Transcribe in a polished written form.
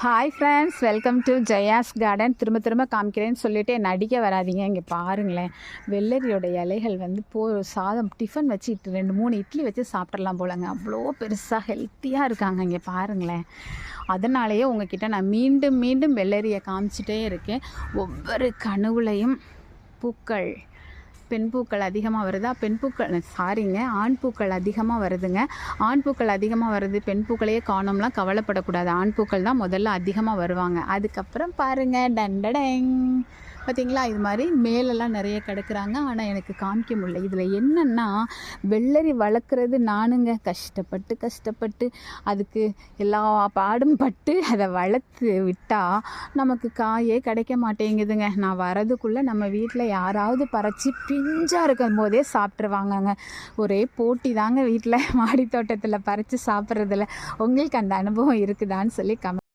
Hi friends, welcome to Jaya's garden. திரும்ப காமிக்கிறேன்னு சொல்லிவிட்டு நடிக்க வராதிங்க. இங்கே பாருங்களேன், வெள்ளரியோட இலைகள் வந்து சாதம் டிஃபன் வச்சு 2-3 இட்லி வச்சு சாப்பிட்றலாம் போலங்க. அவ்வளோ பெருசாக ஹெல்த்தியாக இருக்காங்க. இங்கே பாருங்களேன். அதனாலேயே உங்ககிட்ட நான் மீண்டும் வெள்ளரியை காமிச்சிட்டே இருக்கேன். ஒவ்வொரு கனவுலையும் பூக்கள், பெண் பூக்கள் அதிகமாக வருதா, ஆண் பூக்கள் அதிகமாக வருதுங்க. ஆண் பூக்கள் அதிகமாக வருது, பெண் பூக்களையே காணோம்லாம் கவலைப்படக்கூடாது. ஆண் பூக்கள் தான் முதல்ல அதிகமாக வருவாங்க. அதுக்கப்புறம் பாருங்கள், டண்டடங், பார்த்திங்களா? இது மாதிரி மேலெல்லாம் நிறைய கிடக்குறாங்க. ஆனால் எனக்கு காமிக்க முடியல. இதில் என்னென்னா, வெள்ளரி வளர்க்குறது நானுங்க. கஷ்டப்பட்டு அதுக்கு எல்லா பாடும் பட்டு அதை வளர்த்து விட்டால் நமக்கு காயே கிடைக்க மாட்டேங்குதுங்க. நான் வரதுக்குள்ளே நம்ம வீட்டில் யாராவது பறித்து பிஞ்சாக இருக்கும் போதே சாப்பிட்ருவாங்கங்க. ஒரே போட்டி தாங்க வீட்டில் மாடி தோட்டத்தில் பறித்து சாப்பிட்றதுல. உங்களுக்கு அந்த அனுபவம் இருக்குதான்னு சொல்லி